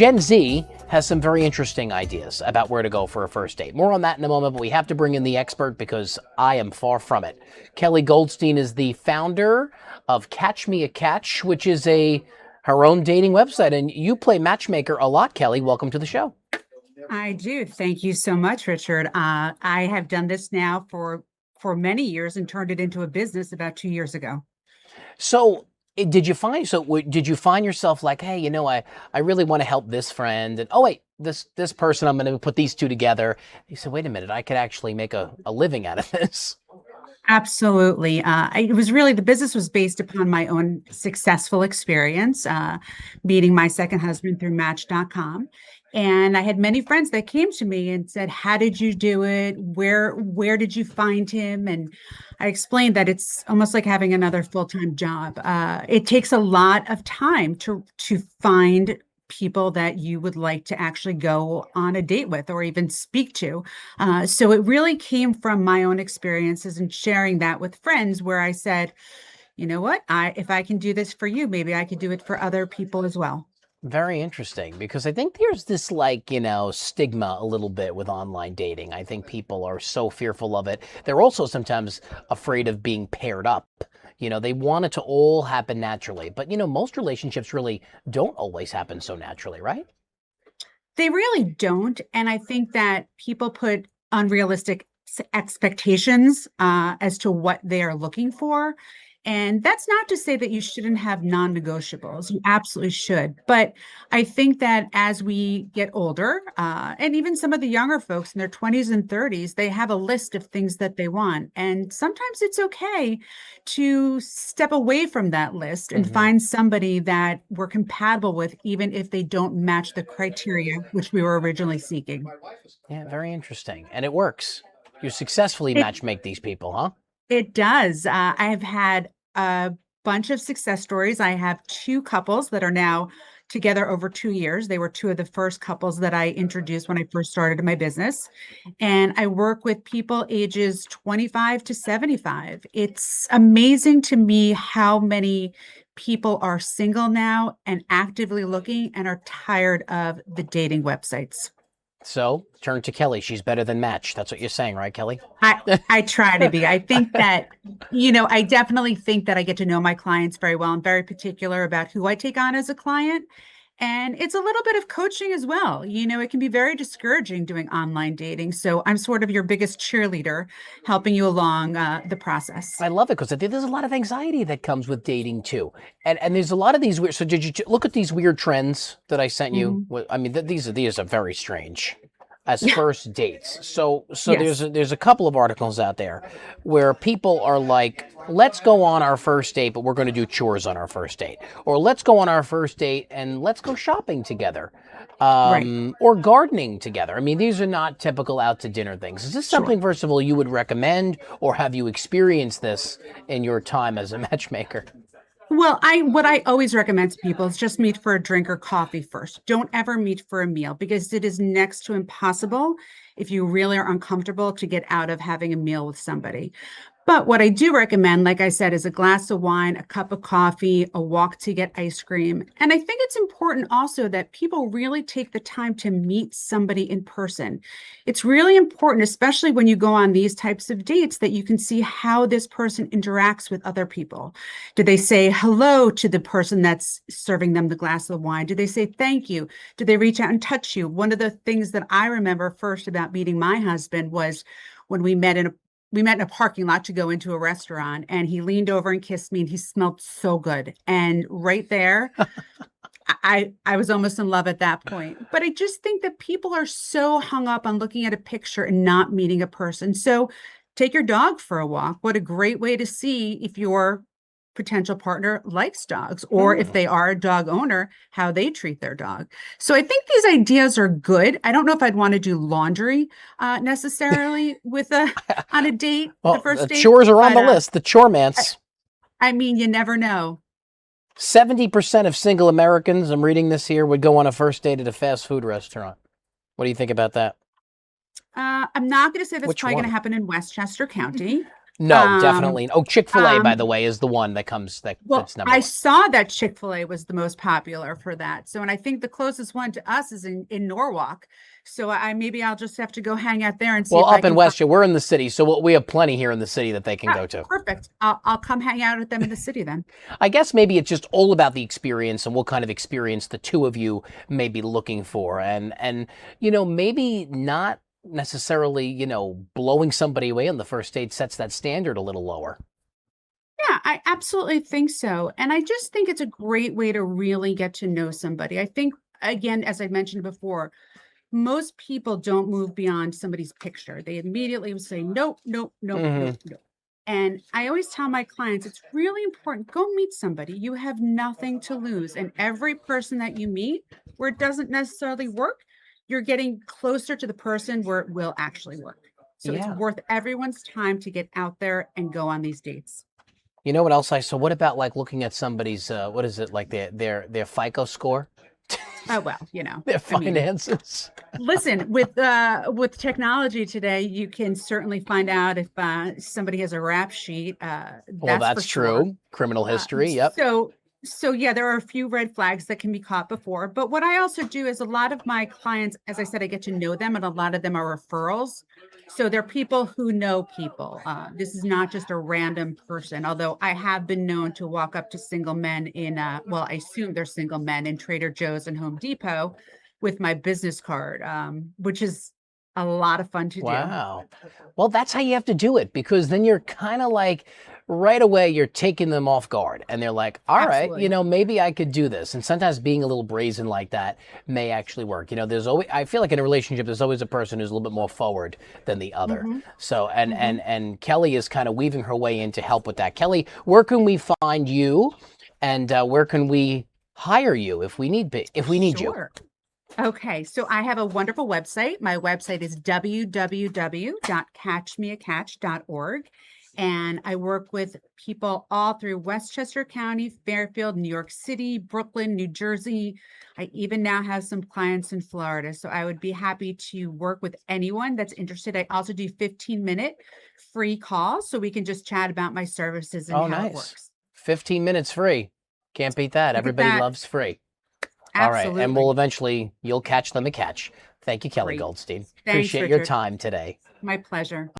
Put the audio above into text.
Gen Z has some very interesting ideas about where to go for a first date. More on that in a moment, but we have to bring in the expert because I am far from it. Kelly Goldstein is the founder of Catch Me a Catch, which is her own dating website. And you play matchmaker a lot, Kelly. Welcome to the show. I do. Thank you so much, Richard. I have done this now for many years and turned it into a business about 2 years ago. So did you find yourself like, hey, I really want to help this friend, and oh wait, this person, I'm going to put these two together. You said, wait a minute, I could actually make a living out of this. Absolutely. It was really, the business was based upon my own successful experience, meeting my second husband through Match.com. And I had many friends that came to me and said, how did you do it? Where did you find him? And I explained that it's almost like having another full-time job. It takes a lot of time to find people that you would like to actually go on a date with or even speak to. So it really came from my own experiences and sharing that with friends where I said, you know what, if I can do this for you, maybe I could do it for other people as well. Very interesting, because I think there's this stigma a little bit with online dating. I think people are so fearful of it. They're also sometimes afraid of being paired up. They want it to all happen naturally, but most relationships really don't always happen so naturally, right? They really don't. And I think that people put unrealistic expectations as to what they are looking for. And that's not to say that you shouldn't have non-negotiables. You absolutely should. But I think that as we get older, and even some of the younger folks in their 20s and 30s, they have a list of things that they want. And sometimes it's okay to step away from that list and find somebody that we're compatible with, even if they don't match the criteria which we were originally seeking. Yeah, very interesting. And it works. You successfully It matchmake these people, huh? It does. I have had a bunch of success stories. I have two couples that are now together over 2 years. They were two of the first couples that I introduced when I first started my business. And I work with people ages 25 to 75. It's amazing to me how many people are single now and actively looking and are tired of the dating websites. So turn to Kelly. She's better than Match. That's what you're saying, right, Kelly? I try to be. I think that, I definitely think that I get to know my clients very well. I'm very particular about who I take on as a client. And it's a little bit of coaching as well. It can be very discouraging doing online dating. So I'm sort of your biggest cheerleader, helping you along the process. I love it because I think there's a lot of anxiety that comes with dating too, and there's a lot of these weird. So did you look at these weird trends that I sent you? I mean, these are very strange as first dates. So Yes. there's a couple of articles out there where people are like, let's go on our first date, but we're going to do chores on our first date, or let's go on our first date and let's go shopping together, Right. or gardening together. I mean, these are not typical out to dinner things. Is this Sure. something, first of all, you would recommend, or have you experienced this in your time as a matchmaker? Well, what I always recommend to people is just meet for a drink or coffee first. Don't ever meet for a meal because it is next to impossible if you really are uncomfortable to get out of having a meal with somebody. But what I do recommend, like I said, is a glass of wine, a cup of coffee, a walk to get ice cream. And I think it's important also that people really take the time to meet somebody in person. It's really important, especially when you go on these types of dates, that you can see how this person interacts with other people. Do they say hello to the person that's serving them the glass of wine? Do they say thank you? Do they reach out and touch you? One of the things that I remember first about meeting my husband was when we met in a parking lot to go into a restaurant, and he leaned over and kissed me, and he smelled so good. And right there, I was almost in love at that point. But I just think that people are so hung up on looking at a picture and not meeting a person. So take your dog for a walk. What a great way to see if your potential partner likes dogs, or if they are a dog owner, how they treat their dog. So I think these ideas are good. I don't know if I'd want to do laundry necessarily with on a date, the Well, first the date, chores are on but the list. The chore mance. I mean, you never know. 70% of single Americans, I'm reading this here, would go on a first date at a fast food restaurant. What do you think about that? I'm not going to say that's Which probably going to one? happen in Westchester County. No, Um, definitely. Oh, Chick-fil-A, by the um, way, is the one that comes well, that's number I one. saw that Chick-fil-A was the most popular for that. So, and I think the closest one to us is in Norwalk. So I maybe I'll just have to go hang out there and see Well, if I up in can find. Westchester, we're in the city, so we have plenty here in the city that they can Ah, go to. perfect. I'll come hang out with them in the city then. I guess maybe it's just all about the experience and what kind of experience the two of you may be looking for, and maybe not necessarily blowing somebody away on the first date sets that standard a little lower. Yeah, I absolutely think so. And I just think it's a great way to really get to know somebody. I think, again, as I mentioned before, most people don't move beyond somebody's picture. They immediately will say, nope, nope, nope, Hmm. nope, nope. And I always tell my clients, it's really important. Go meet somebody. You have nothing to lose. And every person that you meet where it doesn't necessarily work, you're getting closer to the person where it will actually work. So it's Yeah. worth everyone's time to get out there and go on these dates. You know what else I saw? What about like looking at somebody's what is it, like their FICO score, Oh, well, their I mean, finances? listen, with technology today, you can certainly find out if somebody has a rap sheet. Well, That's for that's sure. true. Criminal Uh, history. Yep. so so yeah, there are a few red flags that can be caught before. But what I also do is a lot of my clients, as I said, I get to know them, and a lot of them are referrals. So they're people who know people. This is not just a random person, although I have been known to walk up to single men in well, I assume they're single men in Trader Joe's and Home Depot with my business card, which is a lot of fun to do. Wow. Well, that's how you have to do it because then you're kind of like right away you're taking them off guard and they're like, "All right, Absolutely. maybe I could do this." And sometimes being a little brazen like that may actually work. There's always I feel like in a relationship there's always a person who's a little bit more forward than the other. Hmm. So and Hmm. and and Kelly is kind of weaving her way in to help with that. Kelly, where can we find you and where can we hire you if we need you? Sure. Okay, so I have a wonderful website. My website is www.catchmeacatch.org. And I work with people all through Westchester County, Fairfield, New York City, Brooklyn, New Jersey. I even now have some clients in Florida. So I would be happy to work with anyone that's interested. I also do 15-minute free calls so we can just chat about my services and Oh, how it nice. works. 15 minutes free. Can't beat that. Look at Everybody that. loves free. All right. And Absolutely. you'll catch them a catch. Thank you, Kelly Great. Goldstein. Thanks, Appreciate your Richard. time today. My pleasure.